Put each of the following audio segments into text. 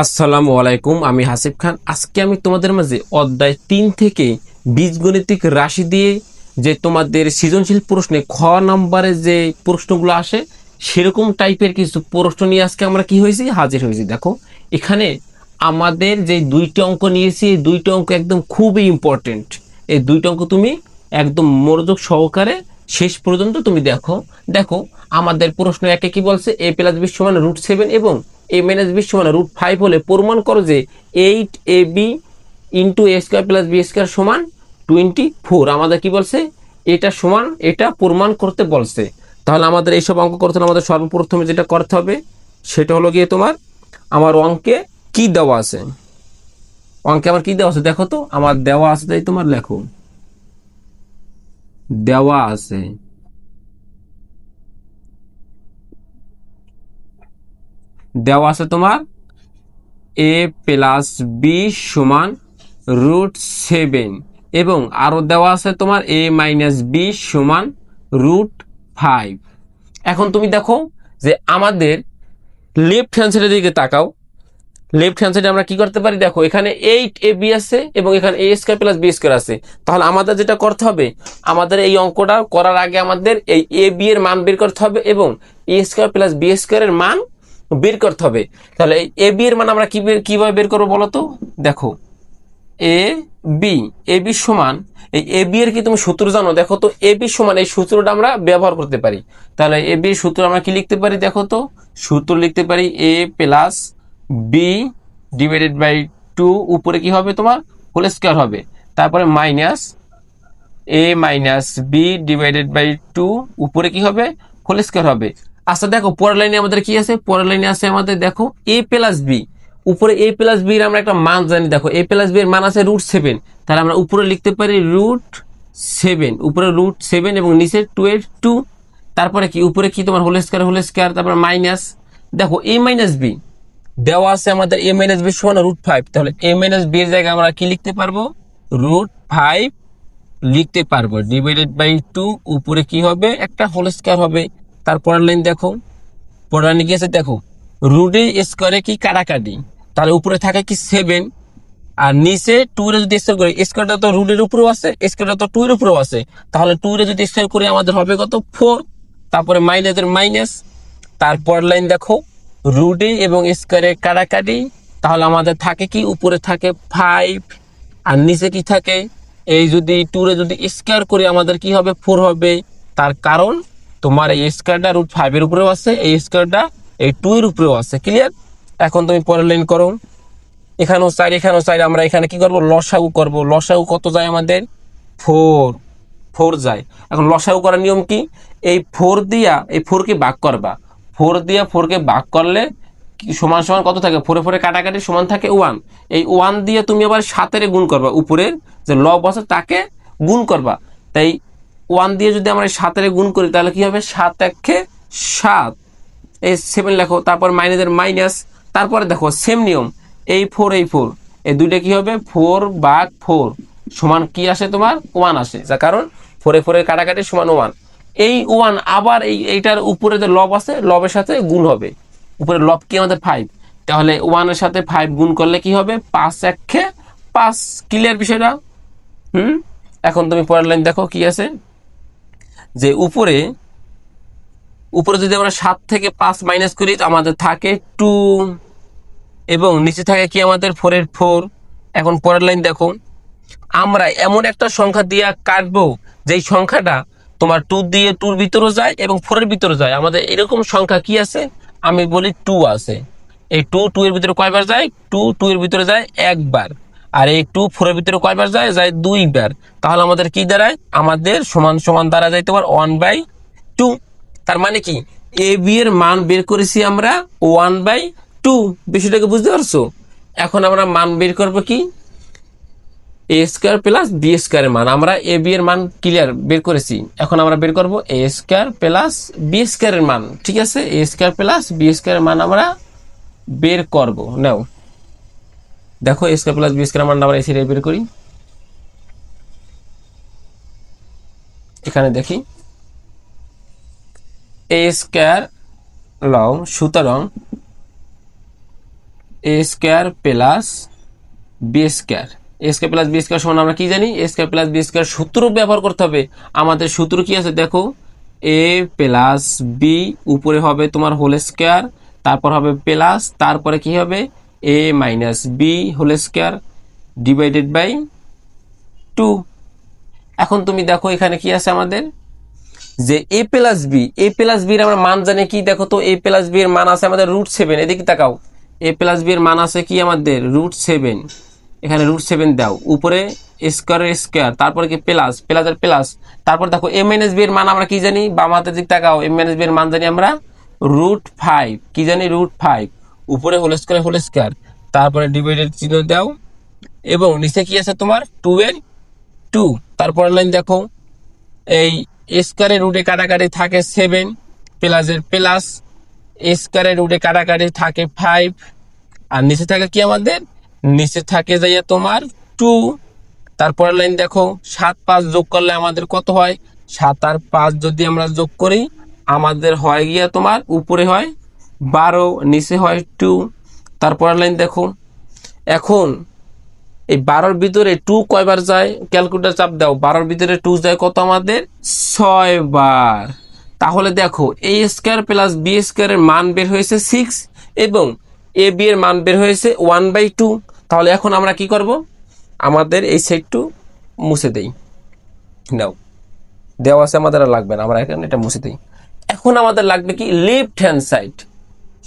আসসালামু আলাইকুম, আমি হাসিব খান। আজকে আমি তোমাদের মাঝে অধ্যায় 3 থেকে বীজগণিতিক রাশি দিয়ে যে তোমাদের সৃজনশীল প্রশ্নে খ নম্বরে যে প্রশ্নগুলো আসে সেরকম টাইপের কিছু প্রশ্ন নিয়ে আজকে আমরা কি হয়েছি হাজির হয়েছি। দেখো, এখানে আমাদের যে দুইটা অঙ্ক নিয়েছি, এই দুইটা অঙ্ক একদম খুবই ইম্পর্টেন্ট। এই দুইটা অঙ্ক তুমি একদম মনোযোগ সহকারে শেষ পর্যন্ত তুমি দেখো। দেখো, আমাদের প্রশ্ন একে কি বলছে, a প্লাস b সমান √7 এবং a মাইনাস b সমান √5 হলে প্রমাণ করো যে 8ab into a square plus b square সমান 24। আমাদের কি বলছে, এটা সমান, এটা প্রমাণ করতে বলছে। তাহলে আমাদের এইসব অঙ্ক করতে হলে আমাদের সর্বপ্রথমে যেটা করতে হবে সেটা হলো গিয়ে তোমার, আমার অঙ্কে কি দেওয়া আছে। অঙ্কে আমার কি দেওয়া আছে দেখো তো, আমার দেওয়া আছে, তাই তোমার লেখো দেওয়া আছে। দেওয়া আছে তোমার a প্লাস বি সমান √7 এবং আরো দেওয়া আছে তোমার a মাইনাস বি সমান √5। এখন তুমি দেখো যে আমাদের লেফট হ্যান্ড সাইডের দিকে তাকাও। লেফট হ্যান্ড সাইডে আমরা কি করতে পারি, দেখো এখানে 8ab আছে এবং এখানে a square plus B square আছে। তাহলে আমাদের যেটা করতে হবে, আমাদের এই অঙ্কটা করার আগে আমাদের এই ab এর মান বের করতে হবে এবং a স্কয়ার প্লাস বি স্কয়ারের মান বের করতে হবে। তাহলে এই ab এর মান আমরা কিভাবে বের করবো বলো তো। দেখো, এ বি সমান, এই এ বি এর কি তুমি সূত্র জানো? দেখো তো, এ বি সমান এই সূত্রটা আমরা ব্যবহার করতে পারি। তাহলে এ বি সূত্র আমরা কি লিখতে পারি, দেখো তো, সূত্র লিখতে পারি a plus B divided by 2, উপরে কি হবে তোমার হোল স্কয়ার হবে, তারপরে minus a minus B divided by 2, উপরে কি হবে হোল স্কয়ার হবে। আচ্ছা দেখো, পরের লাইনে আমাদের কি আছে, পরের লাইনে আছে আমাদের দেখো a প্লাস বি। উপরে a প্লাস বি এর আমরা একটা মান জানি, দেখো a প্লাস বি এর মান আছে √7। তাহলে আমরা উপরে লিখতে পারি √7, উপরে √7 এবং নিচে 2 তারপরে কি উপরে কি তোমার হোল স্কয়ার, তারপরে মাইনাস। দেখো a মাইনাস বি দেওয়া আছে আমাদের, a মাইনাস বি সমান √5। তাহলে a মাইনাস বি এর জায়গায় আমরা কি লিখতে পারবো, √5 লিখতে পারবো ডিভাইডেড বাই 2, উপরে কি হবে একটা হোল স্কয়ার হবে। তারপরের লাইন দেখো, পরের লাইনে কি আছে দেখো, রুটে স্কয়ারে কি কাটাকাটি, তাহলে উপরে থাকে কি 7 আর নিচে 2 এর যদি স্কয়ার করি, স্কয়ারটা তো রুটের উপরেও আছে, স্কয়ারটা তো 2 এর উপরেও আছে, তাহলে 2 এর যদি স্কয়ার করি আমাদের হবে কত 4। তারপরে মাইনাসের মাইনাস। তারপর লাইন দেখো, রুটে এবং স্কয়ারে কাটাকাটি, তাহলে আমাদের থাকে কি উপরে থাকে 5 আর নিচে কি থাকে, এই যদি 2 এর যদি স্কয়ার করি আমাদের কি হবে 4 হবে। তার কারণ তোমার এই স্কয়ারটা √5 এর উপরেও আছে, এই স্কয়ারটা এই 2 এর উপরেও আছে। ক্লিয়ার? এখন তুমি পরের লাইন করো, এখানেও 4 এখানেও 4, আমরা এখানে কি করব লসাগু করব। লসাগু কত যায় আমাদের 4 যায়। এখন লসাগু করার নিয়ম কি, এই 4 দিয়া এই 4 কে ভাগ করবা, 4 দিয়া 4 কে ভাগ করলে সমান সমান কত থাকে, 4 4 কাটাকাটি সমান থাকে 1। এই 1 দিয়ে তুমি আবার 7 এর গুণ করবা, উপরের যে লব আছে তাকে গুণ করবা। তাই 1 দিয়ে যদি আমরা 7 এর গুণ করি তাহলে কি হবে 7 1 7, এই 7 লেখো, তারপর মাইনাসের মাইনাস। তারপরে দেখো সেম নিয়ম, এই 4 এই দুইটা কি হবে 4 ভাগ 4 সমান কি আসে তোমার 1 আসে, যার কারণ 4 4 কাটাকাটি সমান 1। এই 1 আবার এইটার উপরে যে লব আছে লবের সাথে গুণ হবে, উপরে লব কি আমাদের 5, তাহলে 1 এর সাথে 5 গুণ করলে কি হবে 5 1 5। ক্লিয়ার বিষয়টা? এখন তুমি পরের লাইন দেখো কি আছে, যে উপরে যদি আমরা 7 থেকে 5 মাইনাস করি আমাদের থাকে 2 এবং নিচে থাকে কি আমাদের 4 এর 4। এখন পরের লাইন দেখো, আমরা এমন একটা সংখ্যা দিয়ে কাটবো যেই সংখ্যাটা তোমার 2 দিয়ে 2 এর ভিতরে যায় এবং 4 এর ভিতরে যায়। আমাদের এরকম সংখ্যা কি আছে, আমি বলি 2 আছে। এই 2 এর ভিতরে কয়বার যায়, 2 এর ভিতরে যায় একবার, আর এই 2 4 এর ভিতরে কয়বার যায় 2বার। তাহলে আমাদের কি দাঁড়ায়, আমাদের সমান সমান দ্বারা যায় তোমার 1/2। তার মানে কি এ বি এর মান বের করেছি আমরা 1/2। বিষয়টাকে বুঝতে পারছো? এখন আমরা মান বের করবো কি, এ স্কয়ার প্লাস বি স্কয়ারের মান। আমরা এ বি এর মান ক্লিয়ার বের করেছি, এখন আমরা বের করব এ স্কয়ার প্লাস বি স্কয়ারের মান। ঠিক আছে, এ স্কয়ার প্লাস বি স্কয়ারের মান আমরা বের করব। নাও দেখো, এ স্কয়ার প্লাস বি স্কয়ারের মান আমরা এসে বের করি। এখানে দেখি এ স্কয়ার লও, সুতরাং এ স্কোয়ার প্লাস বি স্কোয়ার, এ স্কোয়ার প্লাস বি স্কোয়ার সমান আমরা কি জানি, এ স্কোয়ার প্লাস বি স্কোয়ার সূত্র ব্যবহার করতে হবে। আমাদের সূত্র কি আছে দেখো, এ প্লাস বি উপরে হবে তোমার হোল স্কোয়ার, তারপর হবে প্লাস, তারপরে কি হবে a minus b whole square divided by 2। এখন তুমি দেখো এখানে কি আছে আমাদের, যে a plus b, a plus বির আমরা মান জানি কি, দেখো তো এ প্লাস বি এর মান আছে আমাদের √7, এদিকে তাকাও, এ প্লাস বি এর মান আছে কি আমাদের √7, এখানে √7 দাও, উপরে স্কোয়ারের স্কোয়ার, তারপরে কি প্লাস, প্লাসের প্লাস, তারপর দেখো এ মাইনাস বি এর মান আমরা কি জানি, বাম হাতের দিক তাকাও, এ মাইনাস বি এর মান জানি আমরা √5, কি জানি √5, উপরে হোল স্কোয়ার, তারপরে ডিভাইডেড চিহ্ন দাও, এবং নিচে কি আছে তোমার 2 এর 2, তারপরের লাইন দেখো, এই স্কোয়ারের রুটে কাটাকাটি থাকে 7, প্লাসের প্লাস, স্কোয়ারের রুটে কাটাকাটি থাকে 5, আর নিচে থাকে কি আমাদের, নিচে থাকে যাইয়া তোমার 2। তারপরের লাইন দেখো, 7 5 যোগ করলে আমাদের কত হয়, 7 আর 5 যদি আমরা যোগ করি আমাদের হয় গিয়া তোমার উপরে হয় 12, নিচে হয় 2। তারপরের লাইন দেখো, এখন এই 12-র ভিতরে 2 কয়বার যায়, ক্যালকুলেটর চাপ দাও, 12-র ভিতরে 2 যায় কত আমাদের 6 বার। তাহলে দেখো এ স্কোয়ার প্লাস বি স্কোয়ারের মান বের হয়েছে 6 এবং এ বি এর মান বের হয়েছে 1/2। তাহলে এখন আমরা কি করব, আমাদের এই সেটটু মুছে দেই, নাও দেওয়া আছে আমাদের আর লাগবে না, আমরা এখানে এটা মুছে দিই। এখন আমাদের লাগবে কি লেফট হ্যান্ড সাইড,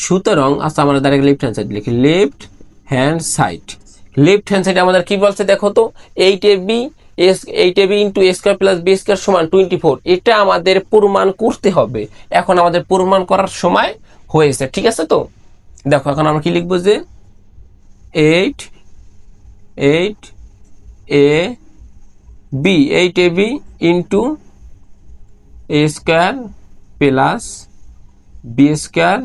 সুতরাং আচ্ছা আমরা ডাইরেক্ট লেফট হ্যান্ড সাইড লিখি, left hand side, left hand সাইডে আমাদের কি বলছে দেখো তো, 8ab into a square plus B square সমান 24, এটা আমাদের প্রমাণ করতে হবে। এখন আমাদের প্রমাণ করার সময় হয়েছে, ঠিক আছে। তো দেখো এখন আমরা কি লিখবো, যে 8ab into a square plus B square,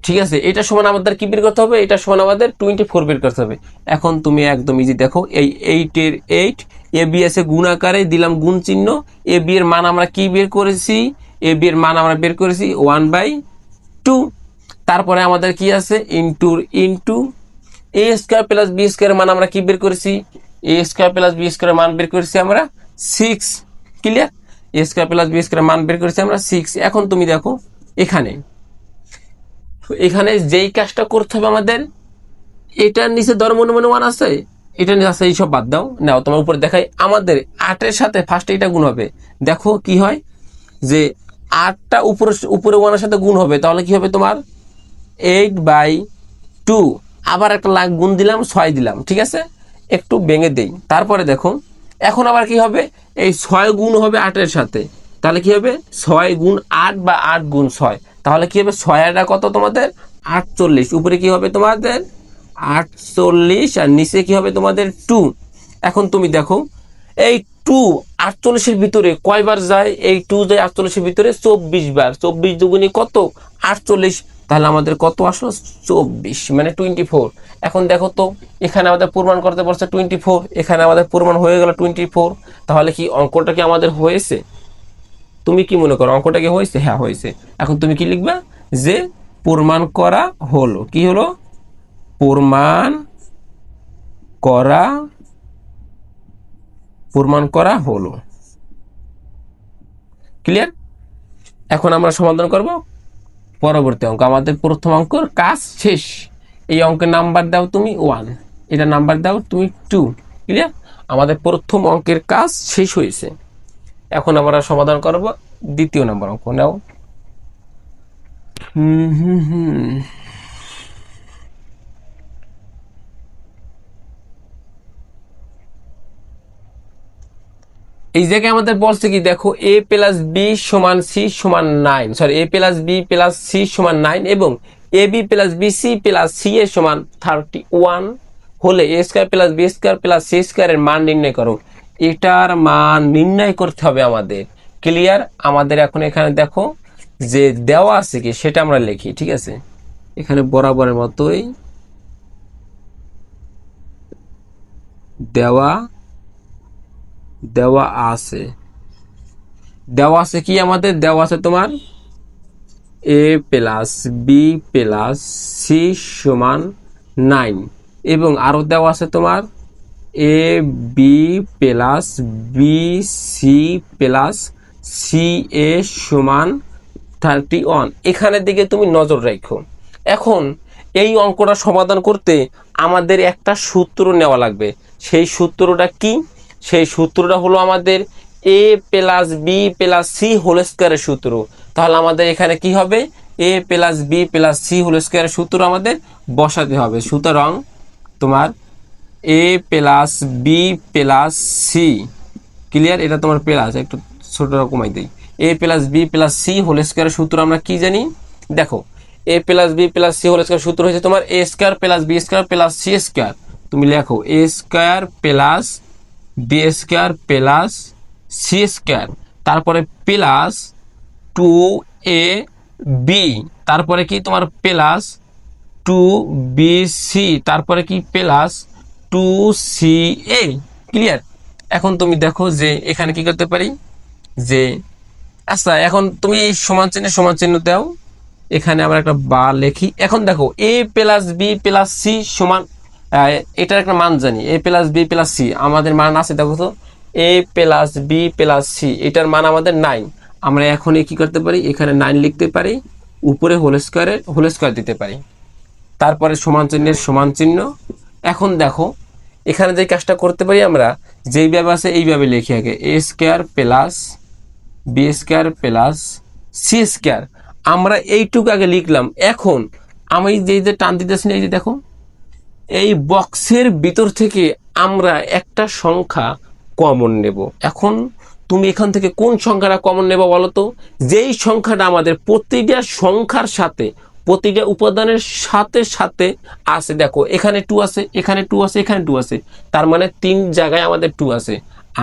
ঠিক আছে, এটা সমান আমাদের কি বের করতে হবে, এটা সমান আমাদের 24 বের করতে হবে। এখন তুমি একদম ইজি দেখো, এই 8 এর 8 এ বি আছে গুণ আকারে দিলাম গুণ চিহ্ন, এ বি এর মান আমরা কি বের করেছি, এ বি এর মান আমরা বের করেছি 1/2। তারপরে আমাদের কি আছে ইন্টু এ স্কোয়ার প্লাস বি স্কোয়ার মান আমরা কি বের করেছি, এ স্কোয়ার প্লাস বি স্কোয়ার মান বের করেছি আমরা 6, ক্লিয়ার, এ স্কোয়ার প্লাস বি স্কোয়ার মান বের করেছি আমরা 6। এখন তুমি দেখো এখানে যেই কাজটা করতে হবে আমাদের, এটার নিচে ধর মনে মনে 1 আছে, এটা নিচে আছে, এইসব বাদ দাও, নাও তোমার উপরে দেখাই, আমাদের 8-এর সাথে ফার্স্টে এটা গুণ হবে, দেখো কি হয়, যে 8টা উপরে 1-এর সাথে গুণ হবে, তাহলে কি হবে তোমার 8/2, আবার একটা লাখ গুণ দিলাম 6 দিলাম, ঠিক আছে, একটু ভেঙে দেই। তারপরে দেখো এখন আবার কি হবে, এই 6 গুণ হবে 8-এর সাথে, তাহলে কি হবে 6 গুণ 8 বা 8 গুণ 6, তাহলে কি হবে 6 আর কত তোমাদের 48, উপরে কি হবে তোমাদের 48 আর নিচে কি হবে তোমাদের 2। এখন তুমি দেখো এই 2 48-এর ভিতরে কয়বার যায়, এই 2 যায় 48-এর ভিতরে 24 বার, 24 দুগুণে কত 48, তাহলে আমাদের কত আসলো 24 মানে 24। এখন দেখো তো এখানে আমাদের প্রমাণ করতে পারছে 24, এখানে আমাদের প্রমাণ হয়ে গেল 24, তাহলে কি অঙ্কটা কি আমাদের হয়েছে, তুমি কি মনে করো অঙ্কটা কি হয়েছে, হ্যাঁ হয়েছে। এখন তুমি কি লিখবা, যে প্রমাণ করা হলো, কি হলো প্রমাণ করা হলো, ক্লিয়ার। এখন আমরা সমাধান করব পরবর্তী অঙ্ক, আমাদের প্রথম অঙ্কের কাজ শেষ। এই অঙ্কের নাম্বার দাও তুমি 1, এটা নাম্বার দাও তুমি 2, ক্লিয়ার, আমাদের প্রথম অঙ্কের কাজ শেষ হয়েছে। এখন আমরা সমাধান করব দ্বিতীয় নম্বর অঙ্ক, নাও। এই জায়গায় আমাদের বলছে কি দেখো, a প্লাস বি সমান সি সমান 9, sorry a plus B plus c সমান 9 এবং a B plus b c plus c এর সমান 31 হলে a square plus B square plus c স্কোয়ারের মান নির্ণয় করো। এটার মান নির্ণয় করতে হবে আমাদের, ক্লিয়ার। আমাদের এখন এখানে দেখো যে দেওয়া আছে কি সেটা আমরা লিখি, ঠিক আছে, এখানে বরাবরের মতোই দেওয়া আছে কি আমাদের দেওয়া আছে তোমার এ প্লাস বি প্লাস সি সমান 9 এবং আরও দেওয়া আছে তোমার a B plus b c plus C এ সমান 31। এখানের দিকে তুমি নজর রাখো। এখন এই অঙ্কটা সমাধান করতে আমাদের একটা সূত্র নেওয়া লাগবে। সেই সূত্রটা কি? সেই সূত্রটা হলো আমাদের A plus B plus C whole স্কয়ারের সূত্র। তাহলে আমাদের এখানে কি হবে? A plus B plus C whole স্কয়ারের সূত্র আমাদের বসাতে হবে। সুতরাং তোমার এ plus B plus C, clear? এটা তোমার প্লাস, একটু ছোটটা কমাই দিই। A plus B plus C whole স্কয়ারের সূত্র আমরা কি জানি? দেখো, A plus B plus C whole square সূত্র হচ্ছে তোমার A square plus B square plus C square. তুমি লেখো A square plus B square plus C square, তারপরে প্লাস 2 এ বি, তারপরে কি তোমার প্লাস 2bc, তারপরে কি প্লাস 2ca। ক্লিয়ার? এখন তুমি দেখো যে এখানে কি করতে পারি যে, আচ্ছা এখন তুমি এই সমান চিহ্ন দাও, এখানে আমরা একটা বা লিখি। এখন দেখো A plus B plus c সমান, এটার একটা মান জানি, এ প্লাস বি প্লাস সি আমাদের মান আছে, দেখো তো এ প্লাস বি প্লাস সি এটার মান আমাদের 9। আমরা এখন কি করতে পারি? এখানে 9 লিখতে পারি, উপরে হোল স্কয়ার দিতে পারি, তারপরে সমান চিহ্নের সমান চিহ্ন। এখন দেখো এখানে যে কাজটা করতে পারি আমরা, যেইভাবে আছে এইভাবে লিখি আগে A square plus B square plus C square. আমরা এইটুকু আগে লিখলাম। এখন আমি যে টান দিতেছি না, এই যে দেখো এই বক্সের ভিতর থেকে আমরা একটা সংখ্যা কমন নেব। এখন তুমি এখান থেকে কোন সংখ্যাটা কমন নেব বলো তো? যেই সংখ্যাটা আমাদের প্রতিটা সংখ্যার সাথে, প্রতিটা উপাদানের সাথে সাথে আছে। দেখো এখানে 2 আছে, এখানে 2 আছে, এখানে 2 আছে, তার মানে 3 জায়গায় আমাদের 2 আছে।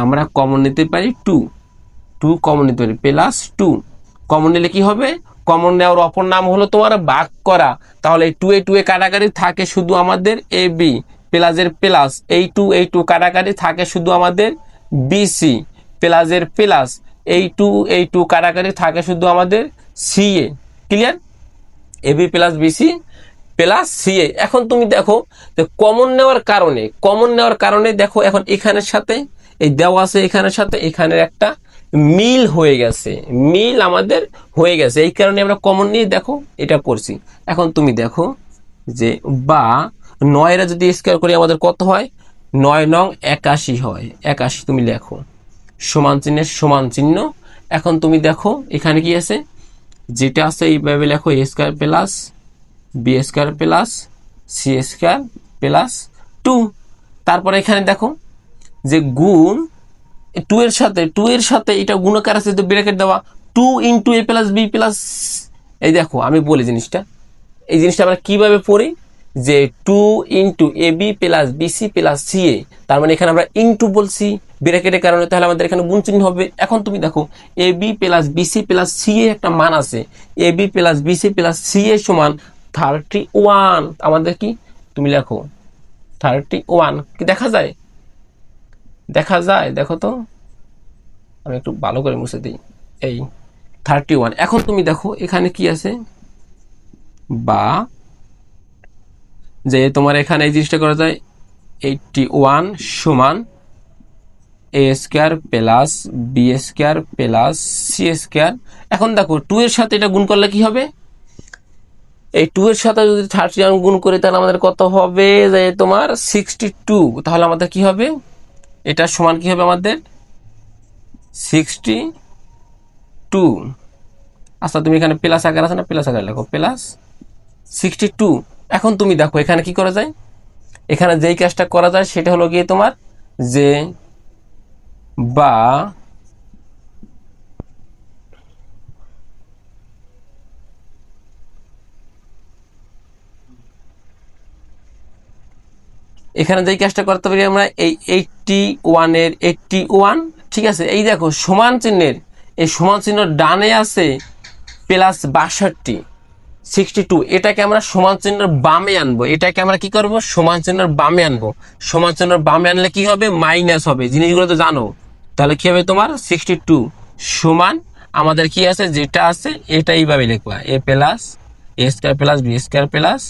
আমরা কমন নিতে পারি 2 কমন নিতে পারি প্লাস 2। কমন নিলে কি হবে? কমন নেওয়ার অপর নাম হলো তোমার ভাগ করা। তাহলে এই 2 এ কাটাকাটি থাকে শুধু আমাদের এ বি, প্লাসের প্লাস এই 2 কাটাকাটি থাকে শুধু আমাদের বিসি, প্লাসের প্লাস এই 2 কাটাকাটি থাকে শুধু আমাদের CA. Clear? AB plus BC plus CA. এখন তুমি দেখো কমন নেওয়ার কারণে দেখো এখন এখানের সাথে এই দেওয়া আছে, এখানের সাথে এখানের একটা মিল হয়ে গেছে, এই কারণে আমরা কমন নিয়ে দেখো এটা করছি। এখন তুমি দেখো যে বা 9 যদি স্কয়ার করি আমাদের কত হয়? 9 নং 81 হয়। 81 তুমি লেখো, সমান চিহ্নের সমান চিহ্ন। এখন তুমি দেখো এখানে কি আছে, যেটা আছে এইভাবে লেখো A square plus B square plus C square plus 2। তারপরে এখানে দেখো যে গুণ 2 এর সাথে এটা গুণকার আছে, তো ব্র্যাকেট দেওয়া 2 ইন্টু এ প্লাস বি প্লাস। এই দেখো আমি বলি এই জিনিসটা আমরা কিভাবে পড়ি, যে 2 into A B plus BC plus C A, তার মানে এখানে আমরা ইন্টু বলছি ব্র্যাকেটের কারণে, তাহলে আমাদের এখানে গুণ চিহ্ন হবে। এখন তুমি দেখো A B plus BC plus C A একটা মান আছে, A B plus BC plus C এ সমান 31। আমাদের কি? তুমি লেখো 31। কি দেখা যায়? দেখো তো, আমি একটু ভালো করে মুছে দিই, এই 31। এখন তুমি দেখো এখানে কি আছে, বা যে তোমার এখানে এই জিনিসটা করা যায় 81 সমান A square plus B square plus C square. এখন দেখো 2 এর সাথে এটা গুণ করলে কি হবে? এই 2 এর সাথে যদি 31 গুণ করি তাহলে আমাদের কত হবে? যে তোমার 62। তাহলে আমাদের কি হবে? এটা সমান কি হবে আমাদের? 62। আচ্ছা তুমি এখানে প্লাস আকার আছে না, প্লাস আকার লেখো প্লাস 62। এখন তুমি দেখো এখানে কি করা যায়, এখানে যেই কাজটা করা যায় সেটা হলো গিয়ে তোমার যে বা এখানে যেই কাজটা করতে পারি আমরা এই 81 এর 81, ঠিক আছে? এই দেখো সমান চিহ্নের এই সমান চিহ্ন ডানে আছে প্লাস 62 62, এটাকে আমরা সমান চিহ্নের বামে আনবো। এটাকে আমরা কি করব? সমান চিহ্নের বামে আনবো। সমান চিহ্নের বামে আনলে কি হবে? মাইনাস হবে, জিনিসগুলো তো জানো। তাহলে কি হবে তোমার 62 সমান আমাদের কি আছে, যেটা আছে এটা এইভাবে লিখবা, A plus A square plus B square plus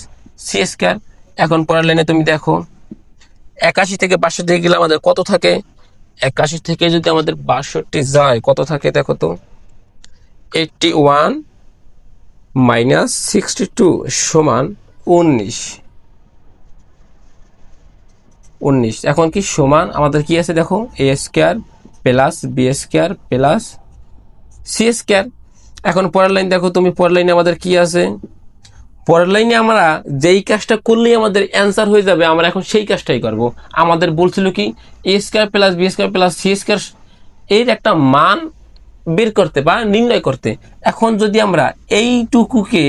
C square. এখন পরের লাইনে তুমি দেখো 81 থেকে 62 গেলে আমাদের কত থাকে, 81 থেকে যদি আমাদের 62 যায় কত থাকে দেখো তো, 81 মাইনাস 62 সমান 19। এখন কি সমান আমাদের কি আছে দেখো, A square plus B square plus C square. এখন পরের লাইন দেখো তুমি, পরের লাইনে আমাদের কি আছে, পরের লাইনে আমরা যেই কাজটা করলেই আমাদের অ্যান্সার হয়ে যাবে, আমরা এখন সেই কাজটাই করব। আমাদের বলছিল কি A square plus B square plus C square এর একটা মান বের করতে বা নির্ণয় করতে। এখন যদি আমরা এইটুকুকে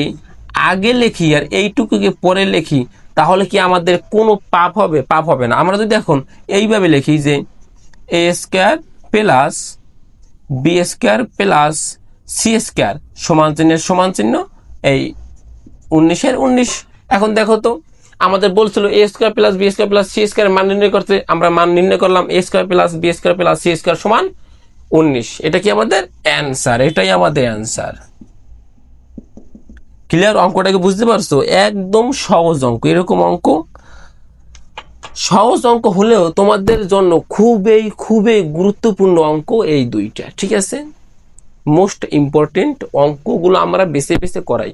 আগে লিখি আর এইটুকুকে পরে লিখি তাহলে কি আমাদের কোনো পাপ হবে? পাপ হবে না। আমরা যদি এখন এইভাবে লিখি যে A square plus B square plus C square সমান চিহ্নের সমান চিহ্ন এই 19-এর 19। এখন দেখো তো আমাদের বলছিল A square plus B square plus C square মান নির্ণয় করতে, আমরা মান নির্ণয় করলাম A square plus B square plus C square সমান 19। এটা কি আমাদের অ্যান্সার, এটাই আমাদের অ্যান্সার। ক্লিয়ার? অঙ্কটাকে বুঝতে পারছো? একদম সহজ অঙ্ক। এরকম অঙ্ক সহজ অঙ্ক হলেও তোমাদের জন্য খুবই খুবই গুরুত্বপূর্ণ অঙ্ক এই দুইটা, ঠিক আছে? মোস্ট ইম্পর্টেন্ট অঙ্কগুলো আমরা বেছে বেছে করাই।